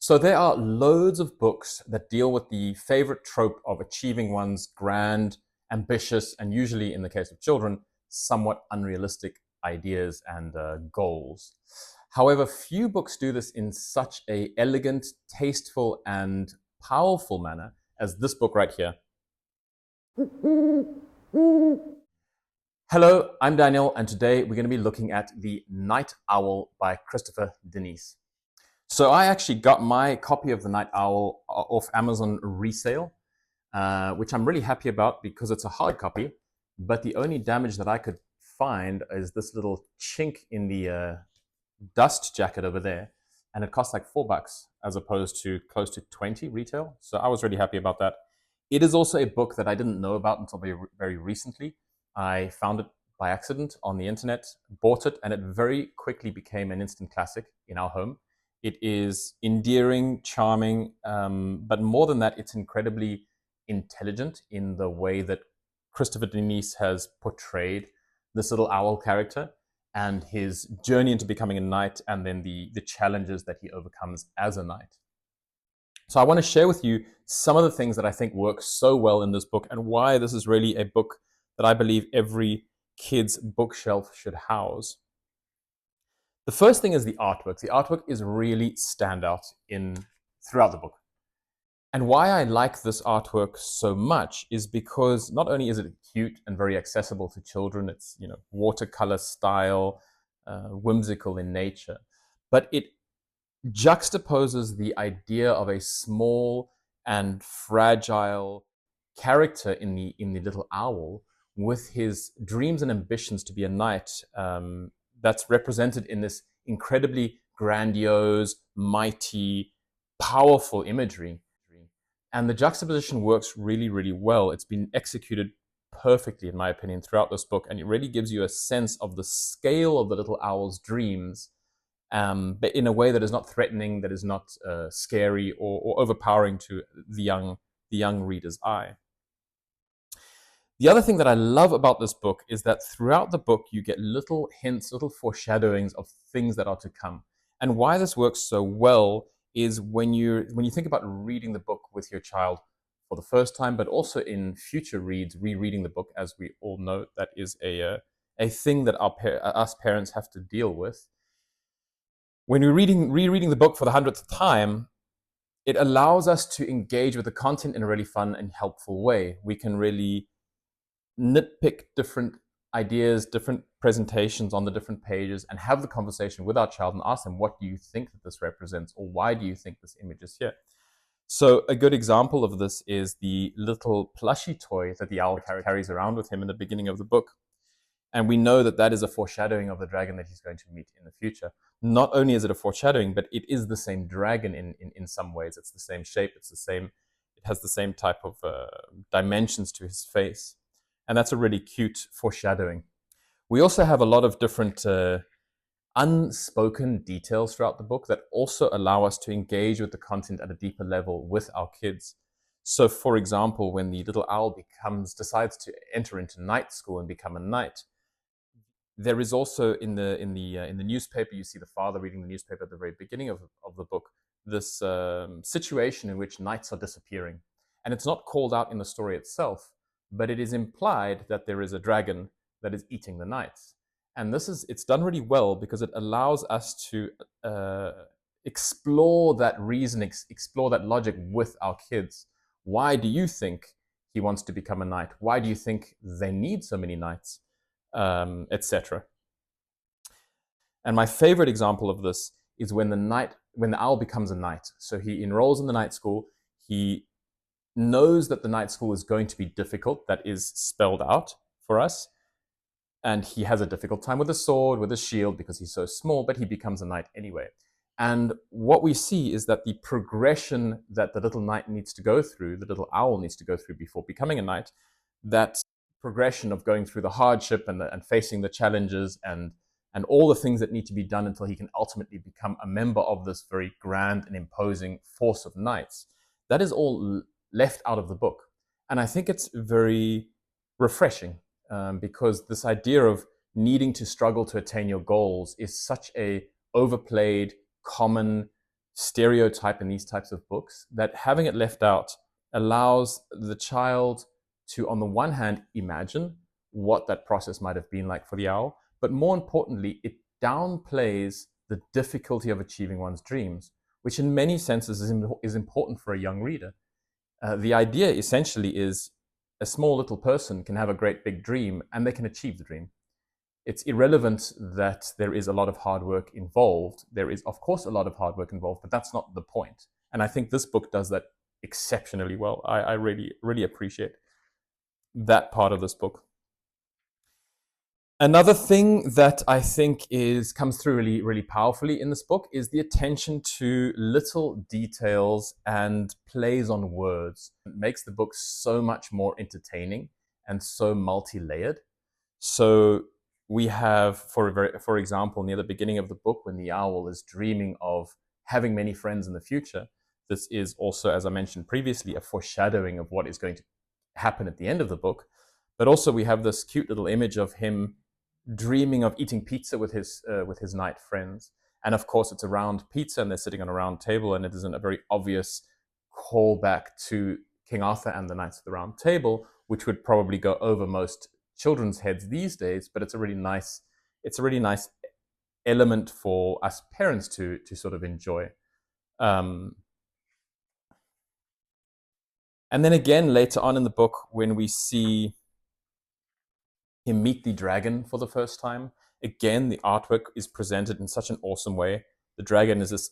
So there are loads of books that deal with the favorite trope of achieving one's grand, ambitious, and usually in the case of children, somewhat unrealistic ideas and goals. However, few books do this in such a elegant, tasteful, and powerful manner as this book right here. Hello, I'm Daniel, and today we're going to be looking at The Night Owl by Christopher Denise. So I actually got my copy of The Night Owl off Amazon resale, which I'm really happy about because it's a hard copy, but the only damage that I could find is this little chink in the dust jacket over there, and it costs like $4 as opposed to close to 20 retail. So I was really happy about that. It is also a book that I didn't know about until very recently. I found it by accident on the internet, bought it, and it very quickly became an instant classic in our home. It is endearing, charming, but more than that, it's incredibly intelligent in the way that Christopher Denise has portrayed this little owl character and his journey into becoming a knight, and then the challenges that he overcomes as a knight. So I want to share with you some of the things that I think work so well in this book and why this is really a book that I believe every kid's bookshelf should house. The first thing is the artwork. The artwork is really standout throughout the book. And why I like this artwork so much is because not only is it cute and very accessible to children, it's watercolor style, whimsical in nature, but it juxtaposes the idea of a small and fragile character in the little owl with his dreams and ambitions to be a knight, that's represented in this incredibly grandiose, mighty, powerful imagery. And the juxtaposition works really, really well. It's been executed perfectly, in my opinion, throughout this book, and it really gives you a sense of the scale of the little owl's dreams, but in a way that is not threatening, that is not scary or overpowering to the young reader's eye. The other thing that I love about this book is that throughout the book, you get little hints, little foreshadowings of things that are to come. And why this works so well is when you think about reading the book with your child for the first time, but also in future reads, rereading the book, as we all know, that is a thing that us parents have to deal with. When we're rereading the book for the 100th time, it allows us to engage with the content in a really fun and helpful way. We can really nitpick different ideas, different presentations on the different pages, and have the conversation with our child and ask them, what do you think that this represents, or why do you think this image is here? So a good example of this is the little plushie toy that the owl carries around with him in the beginning of the book. And we know that that is a foreshadowing of the dragon that he's going to meet in the future. Not only is it a foreshadowing, but it is the same dragon in some ways. It's the same shape, it has the same type of dimensions to his face. And that's a really cute foreshadowing. We also have a lot of different unspoken details throughout the book that also allow us to engage with the content at a deeper level with our kids. So, for example, when the little owl decides to enter into night school and become a knight, there is also in the newspaper, you see the father reading the newspaper at the very beginning of the book, this situation in which knights are disappearing. And it's not called out in the story itself, but it is implied that there is a dragon that is eating the knights. And it's done really well because it allows us to explore that reason, explore that logic with our kids. Why do you think he wants to become a knight? Why do you think they need so many knights? Etc. And my favorite example of this is when the owl becomes a knight. So he enrolls in the night school. He knows that the night school is going to be difficult. That is spelled out for us. And he has a difficult time with a sword, with a shield, because he's so small, but he becomes a knight anyway. And what we see is that the progression that the little knight needs to go through, the little owl needs to go through before becoming a knight, that progression of going through the hardship and facing the challenges and all the things that need to be done until he can ultimately become a member of this very grand and imposing force of knights, that is all left out of the book. And I think it's very refreshing because this idea of needing to struggle to attain your goals is such a overplayed, common stereotype in these types of books, that having it left out allows the child to, on the one hand, imagine what that process might have been like for the owl, but more importantly, it downplays the difficulty of achieving one's dreams, which in many senses is important for a young reader. The idea essentially is a small little person can have a great big dream and they can achieve the dream. It's irrelevant that there is a lot of hard work involved. There is, of course, a lot of hard work involved, but that's not the point. And I think this book does that exceptionally well. I really, really appreciate that part of this book. Another thing that I think comes through really, really powerfully in this book is the attention to little details and plays on words. It makes the book so much more entertaining and so multi-layered. So we have, for example, near the beginning of the book, when the owl is dreaming of having many friends in the future, this is also, as I mentioned previously, a foreshadowing of what is going to happen at the end of the book. But also we have this cute little image of him dreaming of eating pizza with his night friends. And of course, it's a round pizza and they're sitting on a round table, and it isn't a very obvious callback to King Arthur and the Knights of the Round Table, which would probably go over most children's heads these days, but it's a really nice element for us parents to sort of enjoy. And then again, later on in the book, when we see him meet the dragon for the first time, again, the artwork is presented in such an awesome way. The dragon is this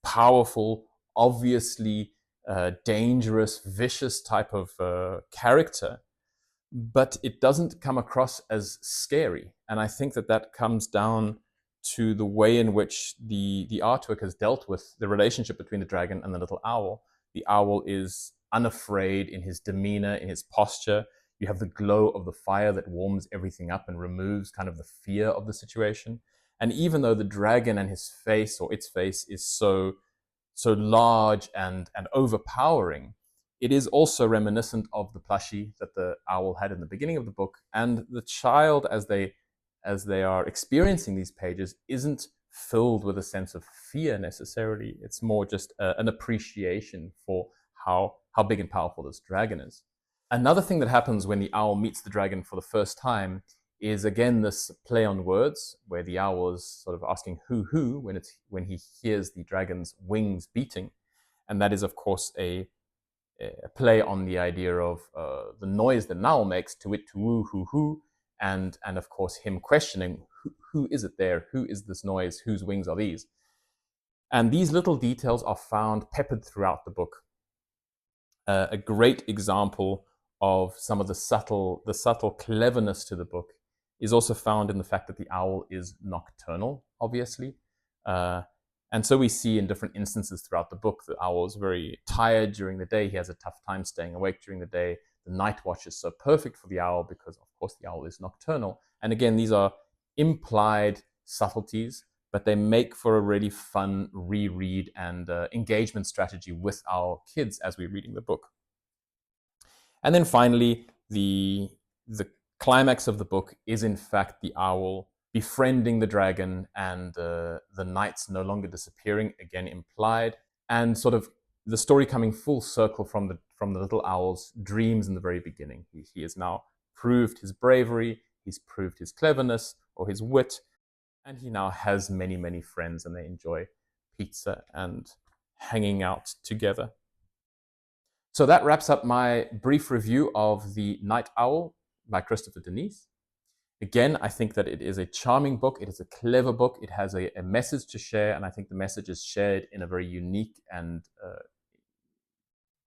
powerful, obviously dangerous, vicious type of character, but it doesn't come across as scary. And I think that comes down to the way in which the artwork has dealt with the relationship between the dragon and the little owl. The owl is unafraid in his demeanor, in his posture. You have the glow of the fire that warms everything up and removes kind of the fear of the situation. And even though the dragon and his face, or its face, is so large and overpowering, it is also reminiscent of the plushie that the owl had in the beginning of the book. And the child, as they are experiencing these pages, isn't filled with a sense of fear necessarily. It's more just an appreciation for how big and powerful this dragon is. Another thing that happens when the owl meets the dragon for the first time is, again, this play on words, where the owl is sort of asking who when he hears the dragon's wings beating. And that is, of course, a play on the idea of the noise that an owl makes, to it, to woo, who, and of course him questioning, who is it there? Who is this noise? Whose wings are these? And these little details are found peppered throughout the book. A great example of some of the subtle cleverness to the book is also found in the fact that the owl is nocturnal, obviously. And so we see in different instances throughout the book, the owl is very tired during the day. He has a tough time staying awake during the day. The night watch is so perfect for the owl because, of course, the owl is nocturnal. And again, these are implied subtleties, but they make for a really fun reread and engagement strategy with our kids as we're reading the book. And then finally, the climax of the book is, in fact, the owl befriending the dragon and the knights no longer disappearing, again implied, and sort of the story coming full circle from the little owl's dreams in the very beginning. He has now proved his bravery, he's proved his cleverness or his wit, and he now has many, many friends, and they enjoy pizza and hanging out together. So that wraps up my brief review of The Night Owl by Christopher Denise. Again, I think that it is a charming book. It is a clever book. It has a message to share, and I think the message is shared in a very unique and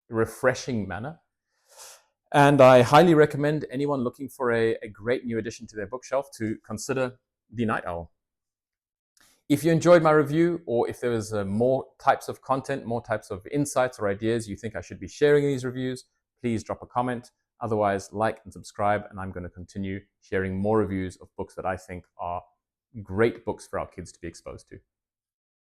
refreshing manner. And I highly recommend anyone looking for a great new addition to their bookshelf to consider The Night Owl. If you enjoyed my review, or if there is more types of content, more types of insights or ideas you think I should be sharing in these reviews, please drop a comment. Otherwise, like and subscribe, and I'm going to continue sharing more reviews of books that I think are great books for our kids to be exposed to.